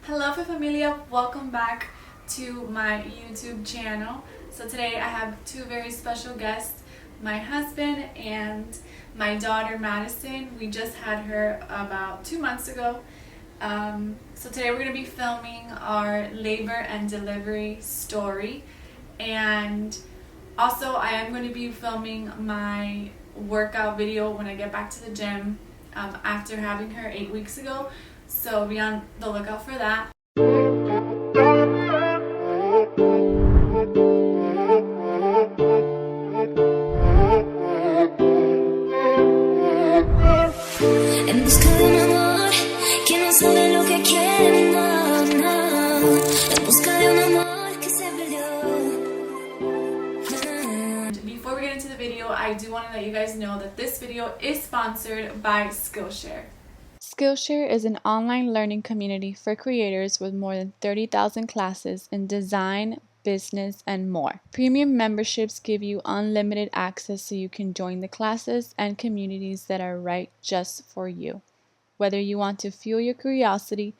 Hello Fit Familia, welcome back to my YouTube channel. So today I have two very special guests, my husband and my daughter Madison. We just had her about 2 months ago. So today we're going to be filming our labor and delivery story, and also I am going to be filming my workout video when I get back to the gym after having her 8 weeks ago. So be on the lookout for that. En busca de un amor que no sabe lo que quiere, no, no. En busca de un amor que se perdió. Before we get into the video, I do want to let you guys know that this video is sponsored by Skillshare. Skillshare is an online learning community for creators with more than 30,000 classes in design, business, and more. Premium memberships give you unlimited access so you can join the classes and communities that are right just for you. Whether you want to fuel your curiosity,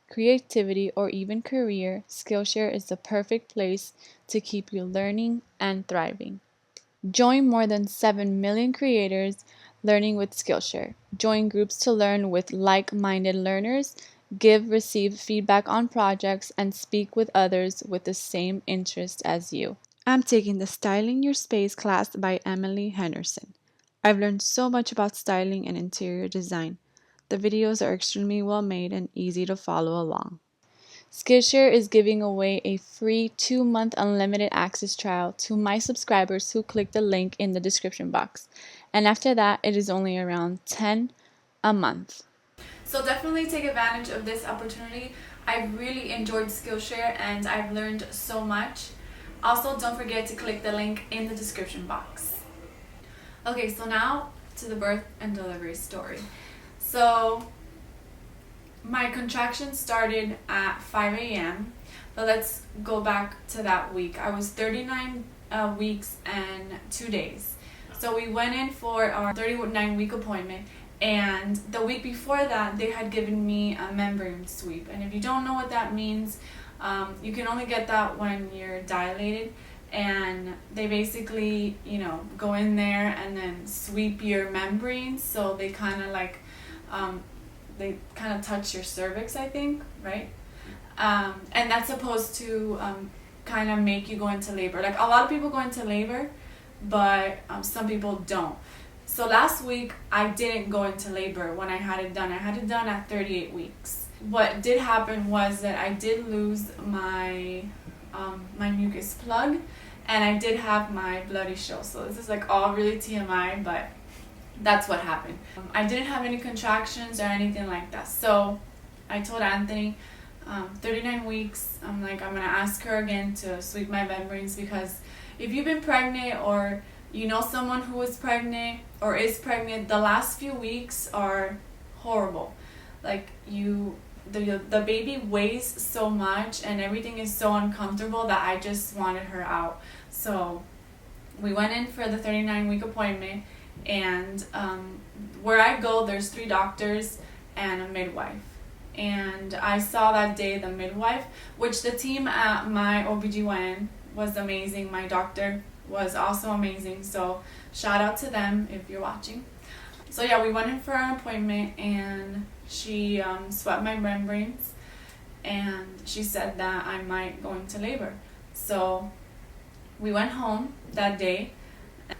creativity, or even career, Skillshare is the perfect place to keep you learning and thriving. Join more than 7 million creators learning with Skillshare. Join groups to learn with like-minded learners, receive feedback on projects, and speak with others with the same interest as you. I'm taking the Styling Your Space class by Emily Henderson. I've learned so much about styling and interior design. The videos are extremely well made and easy to follow along. Skillshare is giving away a free 2-month unlimited access trial to my subscribers who click the link in the description box. And after that, it is only around $10 a month. So definitely take advantage of this opportunity. I really enjoyed Skillshare and I've learned so much. Also, don't forget to click the link in the description box. Okay, so now to the birth and delivery story. So my contractions started at 5 a.m. But let's go back to that week. I was 39 weeks and 2 days. So we went in for our 39-week appointment, and the week before that they had given me a membrane sweep. And if you don't know what that means, you can only get that when you're dilated, and they basically, go in there and then sweep your membranes, so they kind of like touch your cervix, I think, right? And that's supposed to kind of make you go into labor. Like, a lot of people go into labor, but some people don't. So last week I didn't go into labor when I had it done. I had it done at 38 weeks. What did happen was that I did lose my my mucus plug, and I did have my bloody show. So this is like all really TMI, but that's what happened. I didn't have any contractions or anything like that. So I told Anthony, 39 weeks, I'm gonna ask her again to sweep my membranes, because if you've been pregnant or you know someone who is pregnant or is pregnant, the last few weeks are horrible. Like, the baby weighs so much and everything is so uncomfortable that I just wanted her out. So we went in for the 39-week appointment, and where I go, there's 3 doctors and a midwife. And I saw that day the midwife, which the team at my OBGYN was amazing. My doctor was also amazing, so shout out to them if you're watching. So yeah, we went in for an appointment, and she swept my membranes, and she said that I might go into labor. So we went home that day.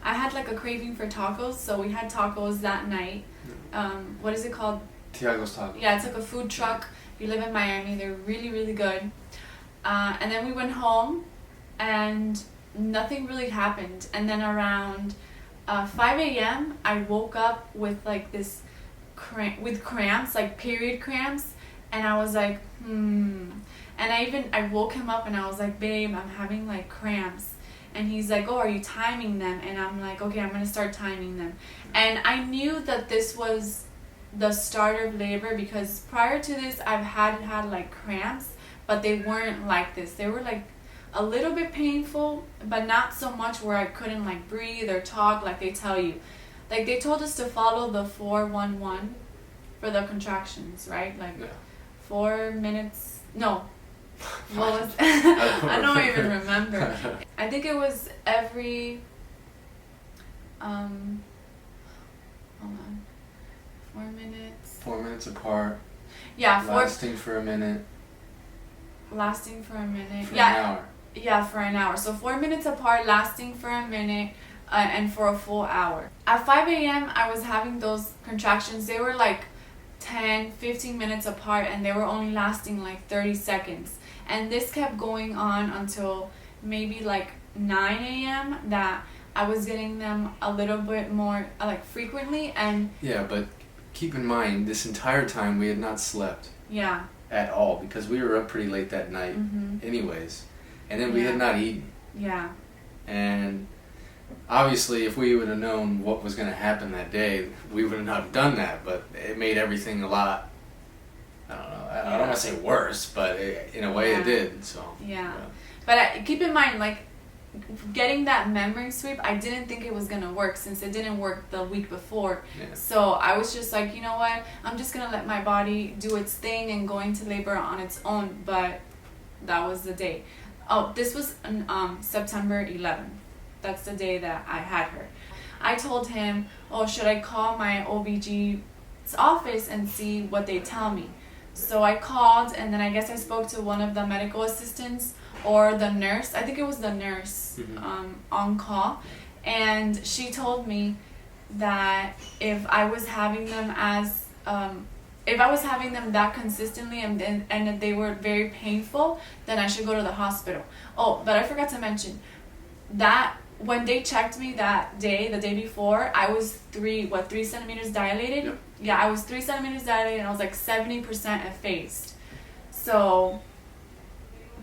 I had like a craving for tacos, so we had tacos that night. What is it called? Tiago's Tacos. Yeah, it's like a food truck. If you live in Miami, they're really, really good. And then we went home, and nothing really happened. And then around 5 a.m. I woke up with like this cramps, like period cramps, and I was like, And I woke him up and I was like, babe, I'm having like cramps. And he's like, oh, are you timing them? And I'm like, okay, I'm going to start timing them. And I knew that this was the start of labor, because prior to this I've had like cramps, but they weren't like this. They were like a little bit painful, but not so much where I couldn't like breathe or talk like they tell you. Like, they told us to follow the 4-1-1 for the contractions, right? Like, 4 minutes No. What was I don't even remember. I think it was every hold on. 4 minutes. 4 minutes apart. Yeah, lasting for a minute. Lasting for a minute. For an hour. Yeah, for an hour. So 4 minutes apart, lasting for a minute, and for a full hour. At 5 a.m., I was having those contractions. They were like 10, 15 minutes apart, and they were only lasting like 30 seconds. And this kept going on until maybe like 9 a.m. that I was getting them a little bit more like frequently. And yeah, but keep in mind, this entire time we had not slept. Yeah. At all, because we were up pretty late that night anyways. And then we had not eaten. Yeah. And obviously if we would have known what was going to happen that day, we would not have done that, but it made everything a lot, I don't know, I don't want to say worse, but in a way it did, so. Yeah. But keep in mind, like, getting that memory sweep, I didn't think it was going to work since it didn't work the week before. Yeah. So I was just like, you know what, I'm just going to let my body do its thing and go into labor on its own. But that was the day. Oh, this was on September 11th. That's the day that I had her. I told him, oh, should I call my OBG's office and see what they tell me? So I called, and then I guess I spoke to one of the medical assistants or the nurse. I think it was the nurse on call. And she told me that if I was having them as, if I was having them that consistently and if they were very painful, then I should go to the hospital. Oh, but I forgot to mention that when they checked me that day, the day before, I was 3 centimeters dilated? Yep. Yeah, I was 3 centimeters dilated and I was like 70% effaced. So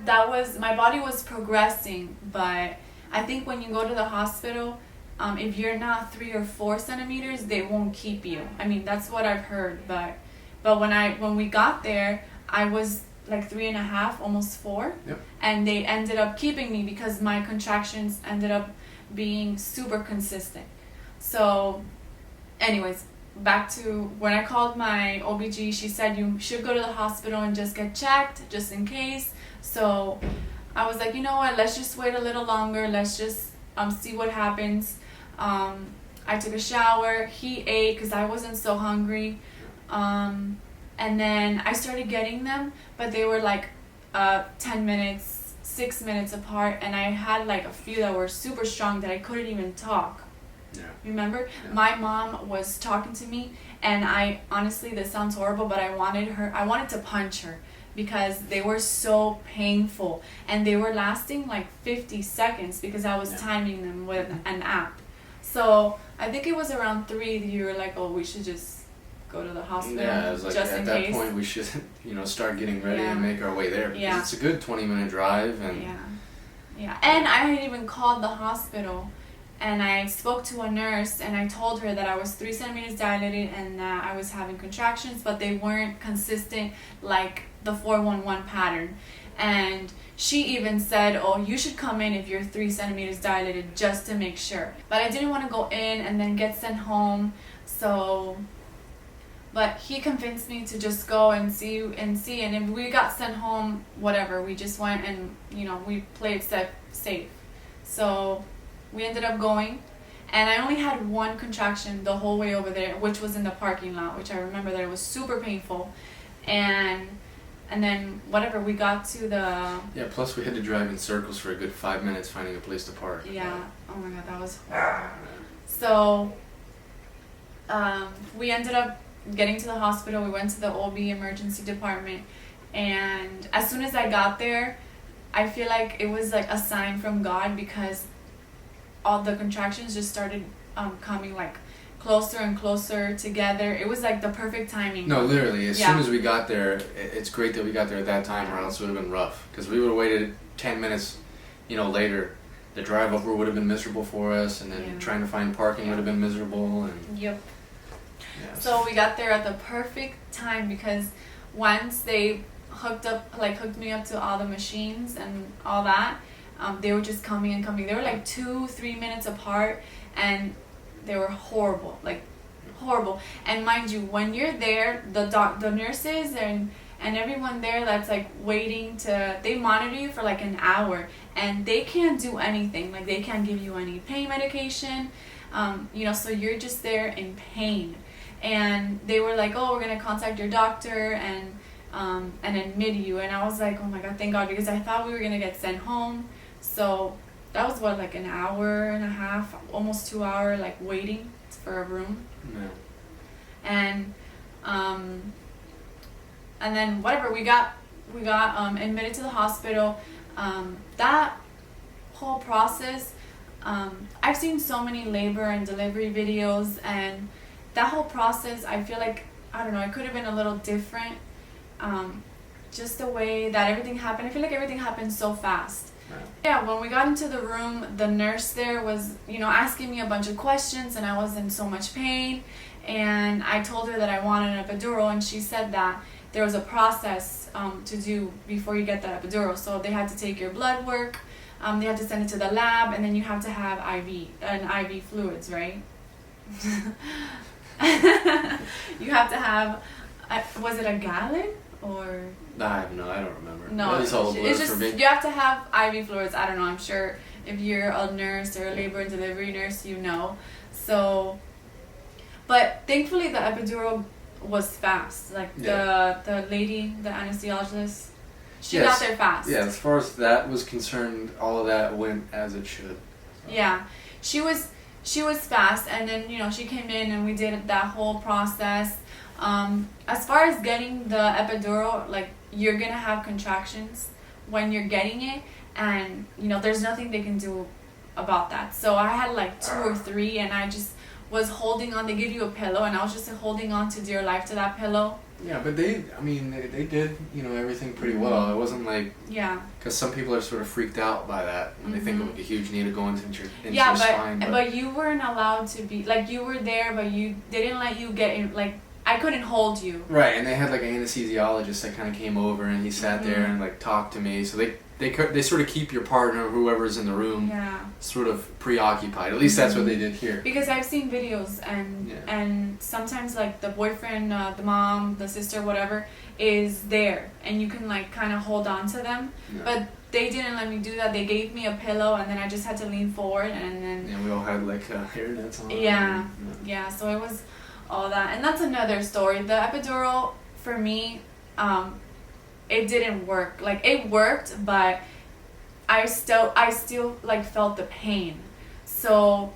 that was, my body was progressing, but I think when you go to the hospital, if you're not 3 or 4 centimeters, they won't keep you. I mean, that's what I've heard, but when we got there, I was like 3.5, almost 4. Yep. And they ended up keeping me because my contractions ended up being super consistent. So anyways, back to when I called my OBG, she said you should go to the hospital and just get checked just in case. So I was like, you know what, let's just wait a little longer, let's just see what happens. I took a shower, he ate because I wasn't so hungry, and then I started getting them, but they were like 10 minutes, 6 minutes apart, and I had like a few that were super strong that I couldn't even talk. Yeah. Remember? Yeah. My mom was talking to me, and I honestly, this sounds horrible, but I wanted to punch her because they were so painful, and they were lasting like 50 seconds because I was timing them with an app. So I think it was around 3 that you were like, oh, we should just go to the hospital. Yeah, it was like just at that point we should, start getting ready and make our way there because it's a good 20-minute drive. And and I had even called the hospital, and I spoke to a nurse, and I told her that I was 3 centimeters dilated and that I was having contractions, but they weren't consistent like the 411 pattern. And she even said, oh, you should come in if you're 3 centimeters dilated just to make sure. But I didn't want to go in and then get sent home, so. But he convinced me to just go and see. And if we got sent home, whatever, we just went and, we played safe. So we ended up going, and I only had 1 contraction the whole way over there, which was in the parking lot, which I remember that it was super painful. And then whatever, we got to the... Yeah, plus we had to drive in circles for a good 5 minutes finding a place to park. Yeah, oh my God, that was horrible. So we ended up getting to the hospital. We went to the OB emergency department, and as soon as I got there, I feel like it was like a sign from God because all the contractions just started coming like closer and closer together. It was like the perfect timing. No, literally, as soon as we got there, it's great that we got there at that time, or else it would have been rough because we would have waited 10 minutes later. The drive over would have been miserable for us, and then trying to find parking would have been miserable. And yep. So we got there at the perfect time because once they hooked me up to all the machines and all that, they were just coming and coming. They were like 2-3 minutes apart, and they were horrible, like horrible. And mind you, when you're there, the nurses and everyone there that's like waiting they monitor you for like an hour, and they can't do anything. Like they can't give you any pain medication, so you're just there in pain. And they were like, oh, we're gonna contact your doctor and admit you. And I was like, oh my God, thank God, because I thought we were gonna get sent home. So that was like an hour and a half, almost 2 hour, like waiting for a room. Yeah. And then whatever, we got admitted to the hospital. That whole process, I've seen so many labor and delivery videos, and that whole process, I feel like, I don't know, it could have been a little different. Just the way that everything happened, I feel like everything happened so fast. Right. Yeah, when we got into the room, the nurse there was, asking me a bunch of questions, and I was in so much pain. And I told her that I wanted an epidural, and she said that there was a process to do before you get that epidural. So they had to take your blood work, they had to send it to the lab, and then you have to have IV fluids, right? You have to have, was it a gallon or? I don't remember. No, it's all a blur for me. You have to have IV fluids. I don't know. I'm sure if you're a nurse or a labor and delivery nurse, you know. So, but thankfully the epidural was fast. Like the lady, the anesthesiologist, she got there fast. Yeah, as far as that was concerned, all of that went as it should. So. Yeah, she was fast, and then she came in and we did that whole process. As far as getting the epidural, like you're gonna have contractions when you're getting it, and there's nothing they can do about that. So I had like 2 or 3, and I just was holding on. They give you a pillow, and I was just holding on to dear life to that pillow. Yeah, but they did, everything pretty well. It wasn't like, because some people are sort of freaked out by that when they think of like a huge needle going into your spine. But you weren't allowed to be, like, you were there, but they didn't let you get in, like, I couldn't hold you. Right, and they had like an anesthesiologist that kind of came over, and he sat there and like talked to me. So they sort of keep your partner, whoever's in the room, sort of preoccupied. At least that's what they did here. Because I've seen videos, and sometimes like the boyfriend, the mom, the sister, whatever, is there, and you can like kind of hold on to them. Yeah. But they didn't let me do that. They gave me a pillow, and then I just had to lean forward, and then. And we all had like hair nets on. Yeah. So it was all that, and that's another story. The epidural for me, it didn't work. Like it worked, but I still like felt the pain. So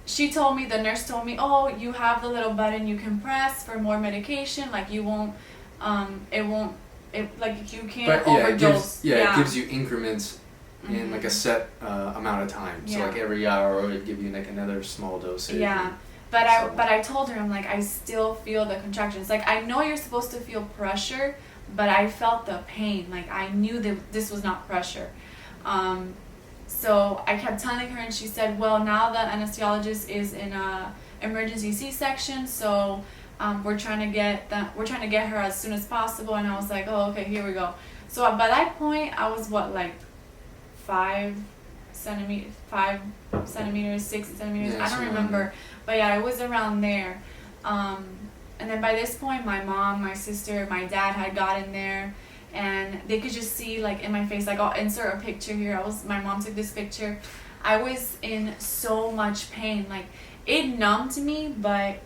the nurse told me, oh, you have the little button you can press for more medication. Like you won't, like you can't overdose. It gives you increments in like a set amount of time. So like every hour it would give you like another small dosage. Yeah. But I told her, I'm like, I still feel the contractions. Like, I know you're supposed to feel pressure, but I felt the pain. Like, I knew that this was not pressure. So I kept telling her, and she said, well, now the anesthesiologist is in a emergency C-section, so we're trying to get her as soon as possible. And I was like, oh, okay, here we go. So by that point, I was 5 centimeters, 6 centimeters, I don't remember. But yeah, it was around there. And then by this point, my mom, my sister, my dad had gotten there, and they could just see like in my face, like I'll insert a picture here. My mom took this picture. I was in so much pain. Like it numbed me, but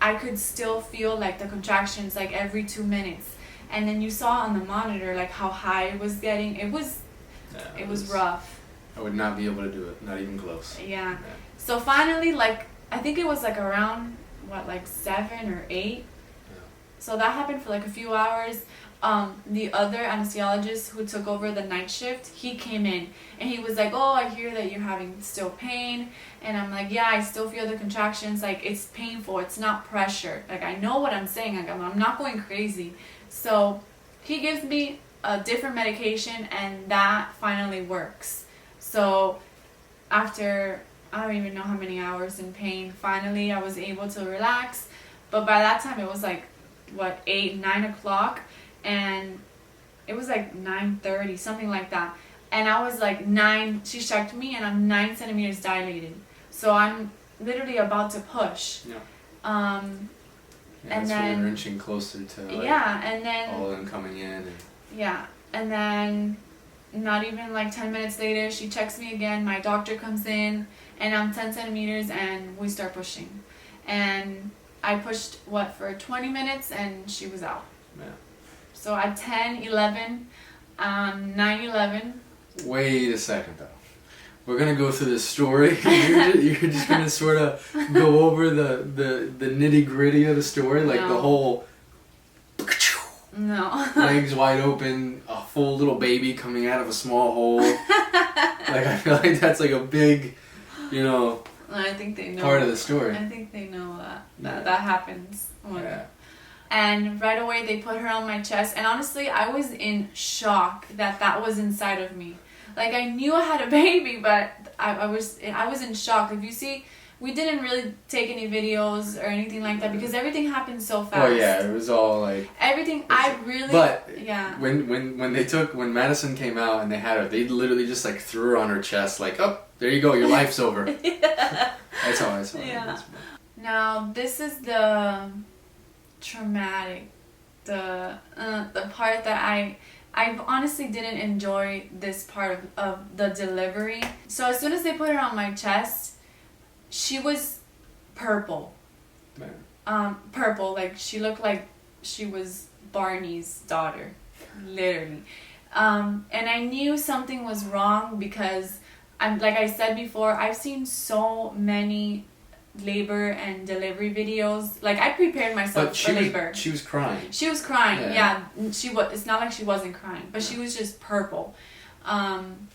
I could still feel like the contractions like every 2 minutes. And then you saw on the monitor like how high it was getting. It was rough. I would not be able to do it, not even close. Yeah. So finally, like, I think it was like around, 7 or 8? Yeah. So that happened for like a few hours. The other anesthesiologist who took over the night shift, he came in and he was like, oh, I hear that you're having still pain. And I'm like, yeah, I still feel the contractions. Like, it's painful. It's not pressure. Like, I know what I'm saying. Like, I'm not going crazy. So he gives me a different medication, and that finally works. So after, I don't even know how many hours in pain, finally I was able to relax. But by that time it was like, 8, 9 o'clock, and it was like 9:30, something like that. And I was like 9, she checked me, and I'm 9 centimeters dilated. So I'm literally about to push. Yeah. Yeah, and that's then we're inching closer to like, and then all of them coming in. And then not even like 10 minutes later, she checks me again. My doctor comes in, and I'm 10 centimeters, and we start pushing. And I pushed for 20 minutes, and she was out. Yeah. So at 10, 11, 9/11. Wait a second though. We're gonna go through this story. You're just gonna sort of go over the nitty gritty of the story, like the whole. No. Legs wide open, a full little baby coming out of a small hole. Like I feel like that's like a big, I think they know part of the story. I think they know that happens. Yeah. And right away they put her on my chest, and honestly I was in shock that was inside of me. Like I knew I had a baby, but I was in shock. If you see, we didn't really take any videos or anything like that because everything happened so fast. Oh yeah, it was all like everything. But when Madison came out and they had her, they literally just like threw her on her chest, like, oh, there you go, your life's over. Yeah. That's how I saw it. Yeah. Now this is the traumatic, the part that I honestly didn't enjoy this part of the delivery. So as soon as they put her on my chest, she was purple. Man. Purple, like she looked like she was Barney's daughter, literally. And I knew something was wrong because like I said before, I've seen so many labor and delivery videos. Like I prepared myself for labor. She was crying. She was crying. Yeah. She was. It's not like she wasn't crying, but she was just purple. And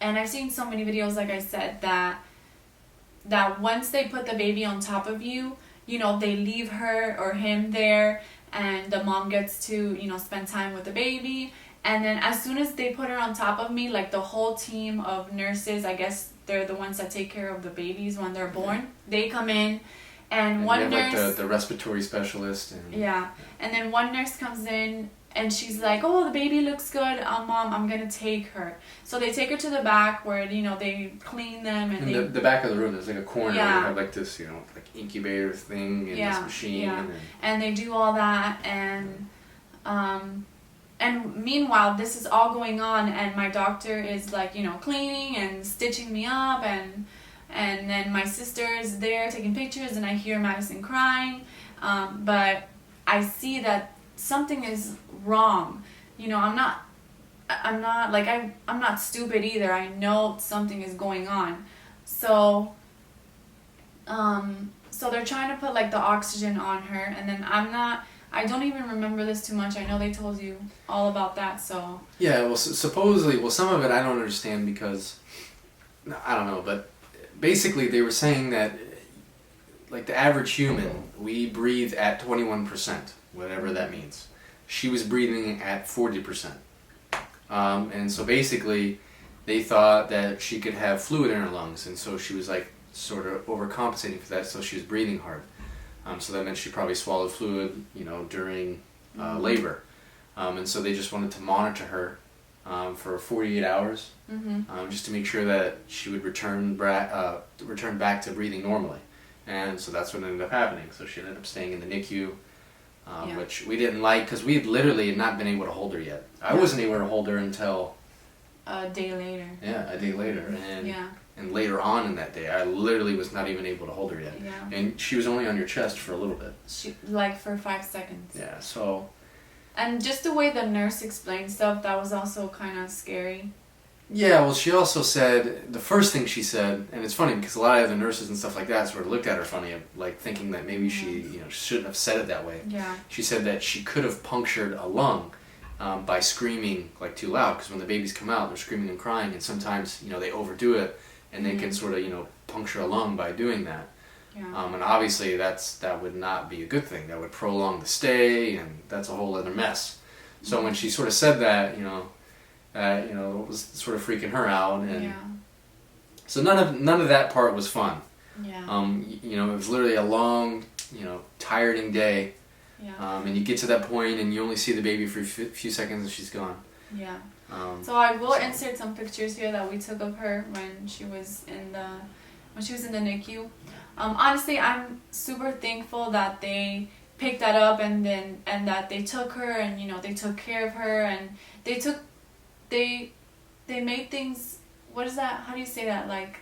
I've seen so many videos, like I said, that once they put the baby on top of you, they leave her or him there, and the mom gets to spend time with the baby. And then as soon as they put her on top of me, like the whole team of nurses, I guess they're the ones that take care of the babies when they're born. They come in, and one nurse, like the respiratory specialist, and then one nurse comes in, and she's like, "Oh, the baby looks good, Mom. I'm gonna take her." So they take her to the back where they clean them, and the back of the room. There's like a corner. Yeah. Where you have like this like incubator thing and this machine. Yeah. And they do all that, and meanwhile, this is all going on, and my doctor is like, cleaning and stitching me up, and then my sister is there taking pictures, and I hear Madison crying, but I see that something is wrong. I'm not stupid either. I know something is going on. So they're trying to put like the oxygen on her, and then I don't even remember this too much. I know they told you all about that, so... Yeah, well, supposedly... some of it I don't understand because... I don't know, but basically they were saying that, like, the average human, we breathe at 21%, whatever that means. She was breathing at 40%. And so basically, they thought that she could have fluid in her lungs, and so she was, like, sort of overcompensating for that, so she was breathing hard. So that meant she probably swallowed fluid, during labor. And so they just wanted to monitor her for 48 hours, just to make sure that she would return back to breathing normally. And so that's what ended up happening. So she ended up staying in the NICU, which we didn't like because we had literally not been able to hold her yet. I wasn't able to hold her until... a day later. Yeah, a day later. And later on in that day, I literally was not even able to hold her yet. Yeah. And she was only on your chest for a little bit. For 5 seconds. Yeah, so... And just the way the nurse explained stuff, that was also kind of scary. Yeah, well, she also said, the first thing she said, and it's funny because a lot of the nurses and stuff like that sort of looked at her funny, like thinking that maybe she shouldn't have said it that way. Yeah. She said that she could have punctured a lung by screaming like too loud, because when the babies come out, they're screaming and crying, and sometimes they overdo it, and they can sort of puncture a lung by doing that. Yeah. And obviously that would not be a good thing. That would prolong the stay, and that's a whole other mess. So when she sort of said that, it was sort of freaking her out, and so none of that part was fun. Yeah. It was literally a long, tiring day. Yeah. And you get to that point, and you only see the baby for a few seconds, and she's gone. Yeah. So I will insert some pictures here that we took of her when she was in the NICU. Honestly, I'm super thankful that they picked that up, and that they took her, and they took care of her, and they made things. What is that? How do you say that? Like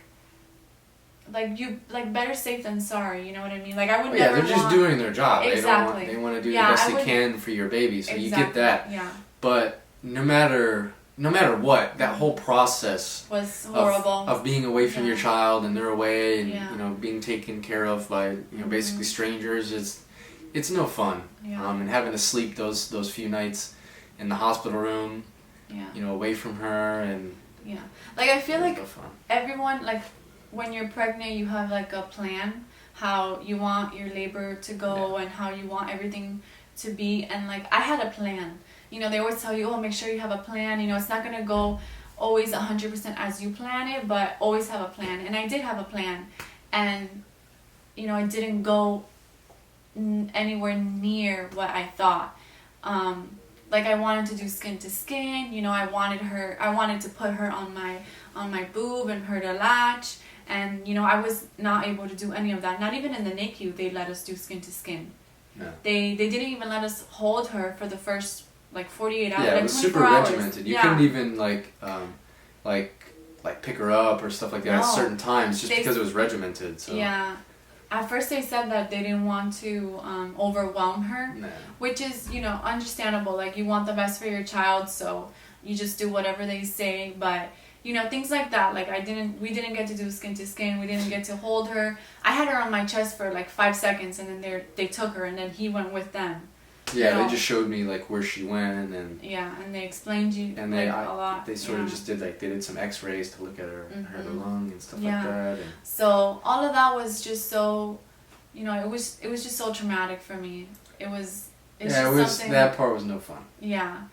better safe than sorry. You know what I mean? Like I would never. Yeah, they're just doing their job. Exactly. They want to do the best they can for your baby. So you get that. Yeah. But no matter what, that whole process was horrible of being away from your child, and they're away, and being taken care of by basically strangers, it's no fun. Yeah. And having to sleep those few nights in the hospital room, away from her, and like I feel like no fun. Everyone, like when you're pregnant, you have like a plan how you want your labor to go and how you want everything to be, and like I had a plan. They always tell you, make sure you have a plan. It's not gonna go always 100% as you plan it, but always have a plan. And I did have a plan, and it didn't go anywhere near what I thought. Like I wanted to do skin to skin. I wanted to put her on my boob and her to latch, and I was not able to do any of that. Not even in the NICU they let us do skin to skin. No. They didn't even let us hold her for the first 48 hours. Yeah, it was super regimented. You couldn't even pick her up or stuff like that at certain times just because it was regimented. So. Yeah. At first they said that they didn't want to overwhelm her, which is, understandable. Like you want the best for your child, so you just do whatever they say. But, things like that, like we didn't get to do skin to skin. We didn't get to hold her. I had her on my chest for 5 seconds, and then they took her, and then he went with them. Yeah, they just showed me where she went, and and they explained and a lot. They sort of just did they did some X-rays to look at her lung and stuff like that. And so all of that was just so, it was just so traumatic for me. It was that part was no fun. Yeah.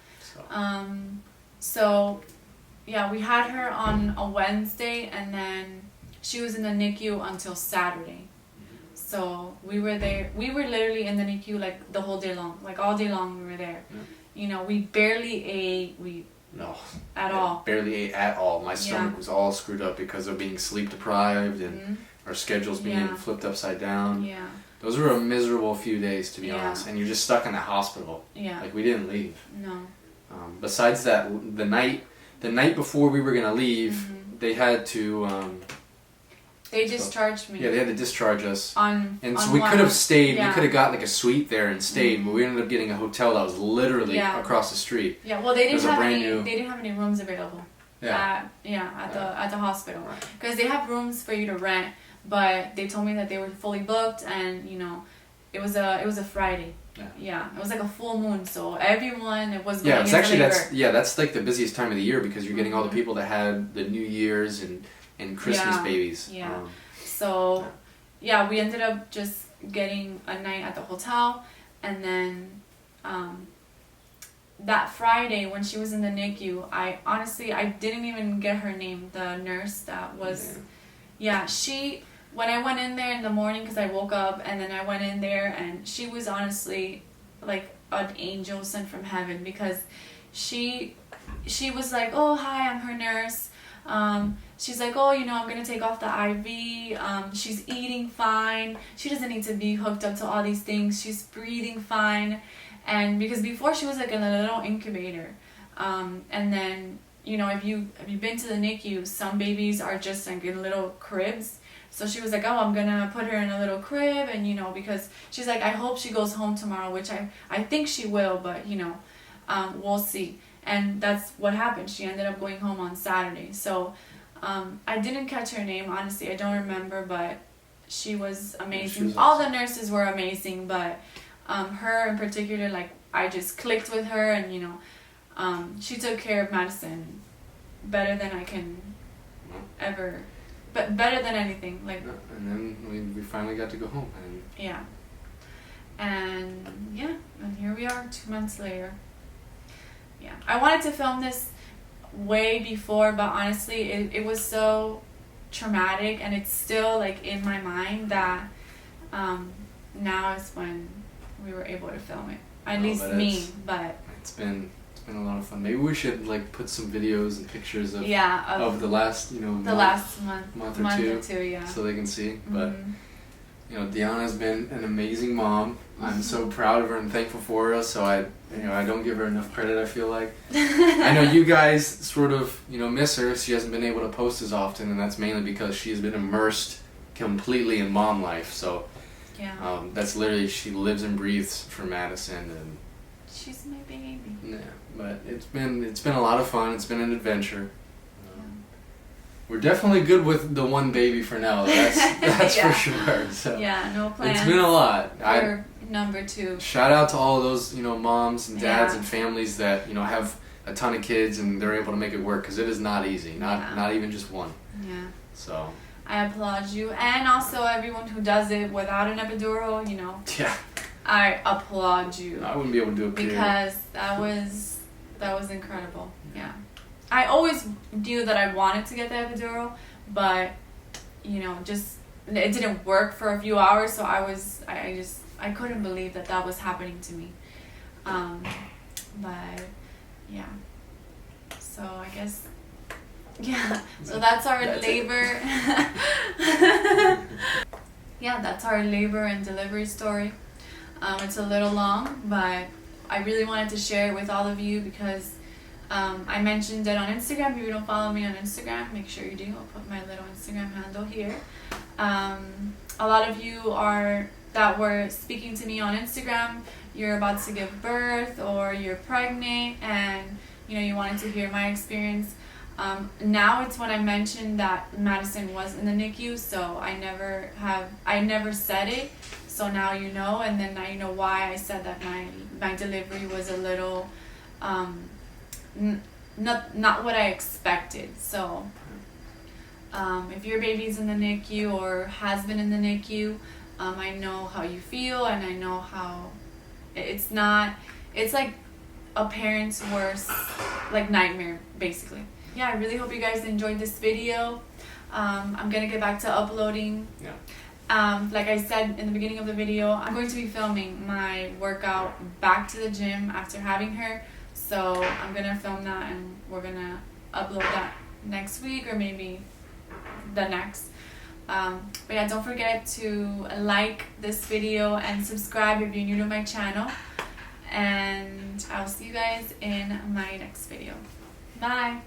So we had her on a Wednesday, and then she was in the NICU until Saturday. So we were there. We were literally in the NICU the whole day long. All day long we were there. Yeah. We barely ate. At all. Barely ate at all. My stomach was all screwed up because of being sleep deprived and our schedules being flipped upside down. Yeah. Those were a miserable few days, to be honest. And you're just stuck in the hospital. Yeah. We didn't leave. No. Besides that, the night before we were gonna leave, they had to. They discharged me. Yeah, they had to discharge us. So we one. could have stayed. Yeah. We could have got a suite there and stayed, but we ended up getting a hotel that was literally across the street. Yeah, well, they didn't have any rooms available. At the hospital, because they have rooms for you to rent, but they told me that they were fully booked, and it was a Friday. Yeah, it was a full moon, so everyone was going into labor. That's the busiest time of the year because you're getting all the people that had the New Year's and Christmas babies. Yeah. We ended up just getting a night at the hotel, and then that Friday when she was in the NICU, I didn't even get her name. The nurse that was, when I went in there in the morning, because I woke up and then I went in there, and she was honestly like an angel sent from heaven, because she was like, oh hi, I'm her nurse. She's like, oh, I'm going to take off the IV. She's eating fine. She doesn't need to be hooked up to all these things. She's breathing fine. And because before she was in a little incubator. And then, if you've been to the NICU, some babies are just in little cribs. So she was like, oh, I'm going to put her in a little crib. And, because she's like, I hope she goes home tomorrow, which I think she will, but, we'll see. And that's what happened. She ended up going home on Saturday. So I didn't catch her name, honestly. I don't remember, but she was amazing. All the nurses were amazing, but her in particular, I just clicked with her, and, she took care of Madison better than I can ever, but better than anything. And then we finally got to go home. And here we are 2 months later. Yeah, I wanted to film this way before, but honestly, it was so traumatic, and it's still in my mind that now is when we were able to film it. At least me, but it's been a lot of fun. Maybe we should put some videos and pictures of the last last month or two, so they can see. But Diana's been an amazing mom. I'm so proud of her and thankful for her. So I don't give her enough credit, I feel like. I know you guys sort of, miss her. She hasn't been able to post as often, and that's mainly because she's been immersed completely in mom life. So yeah. That's literally, she lives and breathes for Madison, and she's my baby. Yeah, but it's been a lot of fun. It's been an adventure. We're definitely good with the one baby for now. That's yeah. for sure. So yeah, no plans. It's been a lot. For number 2. Shout out to all those moms and dads yeah. and families that have a ton of kids and they're able to make it work, because it is not easy. Not even just one. Yeah. So I applaud you, and also everyone who does it without an epidural. Yeah. I applaud you. I wouldn't be able to do it. Because that was incredible. Yeah. I always knew that I wanted to get the epidural, but just it didn't work for a few hours, so I couldn't believe that was happening to me. But yeah. So I guess so that's our labor. Yeah, that's our labor and delivery story. It's a little long, but I really wanted to share it with all of you because I mentioned it on Instagram. If you don't follow me on Instagram, make sure you do. I'll put my little Instagram handle here. A lot of you that were speaking to me on Instagram, you're about to give birth or you're pregnant and you wanted to hear my experience. Now it's when I mentioned that Madison was in the NICU, so I never said it. So now you know, and then now you know why I said that my delivery was a little not what I expected. So if your baby's in the NICU or has been in the NICU, I know how you feel, and I know how it's like a parent's worst nightmare, basically. Yeah, I really hope you guys enjoyed this video. I'm gonna get back to uploading. Yeah. Like I said in the beginning of the video, I'm going to be filming my workout back to the gym after having her. So I'm gonna film that and we're gonna upload that next week or maybe the next. But yeah, don't forget to like this video and subscribe if you're new to my channel. And I'll see you guys in my next video. Bye!